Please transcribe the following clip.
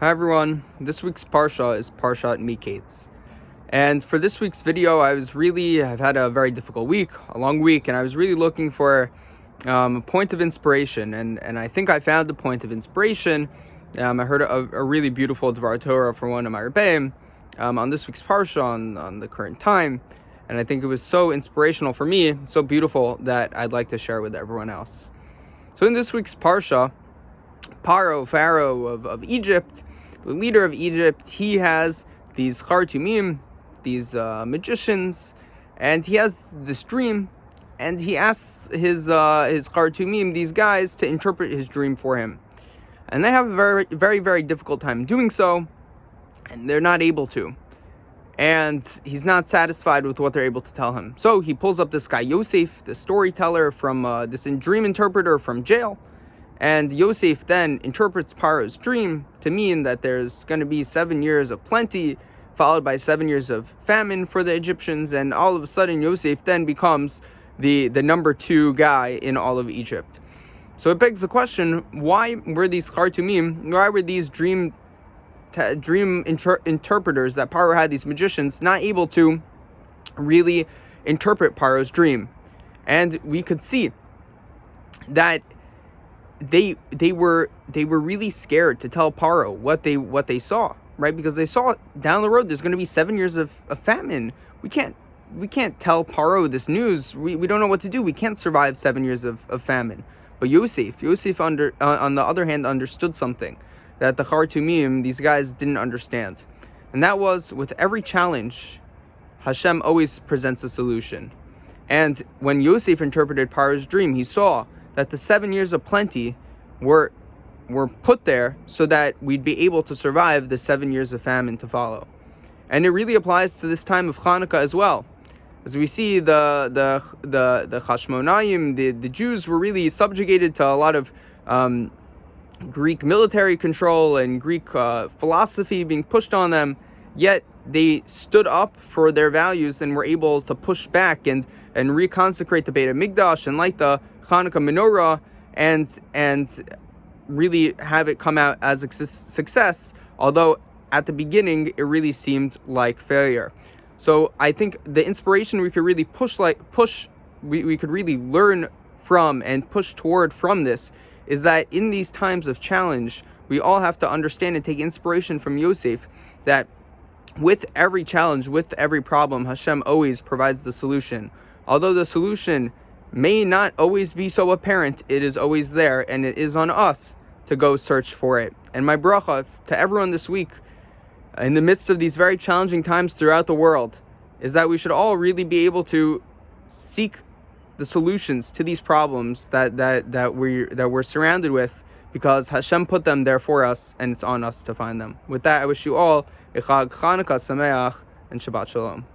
Hi everyone, this week's Parsha is Parshat Mekeytz. And for this week's video, I've had a very difficult week, a long week, and I was really looking for a point of inspiration, and I think I found the point of inspiration. I heard a really beautiful Dvar Torah from one of my Rebbeim on this week's Parsha, on the current time, and I think it was so inspirational for me, so beautiful, that I'd like to share with everyone else. So in this week's Parsha, Pharaoh of Egypt, the leader of Egypt, he has these Khartoumim, these magicians, and he has this dream, and he asks his Khartoumim, these guys, to interpret his dream for him. And they have a very, very, very difficult time doing so, and they're not able to. And he's not satisfied with what they're able to tell him. So he pulls up this guy, Yosef, the storyteller from this dream interpreter from jail. And Yosef then interprets Paro's dream to mean that there's going to be 7 years of plenty, followed by 7 years of famine for the Egyptians. And all of a sudden, Yosef then becomes the number 2 guy in all of Egypt. So it begs the question, why were these Khartoumim, why were these dream interpreters that Paro had, these magicians, not able to really interpret Paro's dream? And we could see that they were really scared to tell Paro what they saw, right? Because they saw down the road there's going to be 7 years of famine. We can't tell Paro this news. We don't know what to do. We can't survive 7 years of famine. But Yosef on the other hand, understood something that the Khartoumim, these guys, didn't understand, and that was, with every challenge, Hashem always presents a solution. And when Yosef interpreted Paro's dream, he saw that the 7 years of plenty were put there so that we'd be able to survive the 7 years of famine to follow. And it really applies to this time of Hanukkah as well. As we see, the Hashmonaim, the Jews, were really subjugated to a lot of Greek military control and Greek philosophy being pushed on them, yet they stood up for their values and were able to push back and reconsecrate the Beit HaMikdash and light the Hanukkah menorah and really have it come out as a success, although at the beginning it really seemed like failure. So I think the inspiration we could really we could really learn from and push toward from this is that in these times of challenge, we all have to understand and take inspiration from Yosef, that with every challenge, with every problem, Hashem always provides the solution. Although the solution may not always be so apparent, it is always there, and it is on us to go search for it. And my bracha to everyone this week, in the midst of these very challenging times throughout the world, is that we should all really be able to seek the solutions to these problems that we're surrounded with, because Hashem put them there for us, and it's on us to find them. With that, I wish you all a Chag Chanukah Sameach and Shabbat Shalom.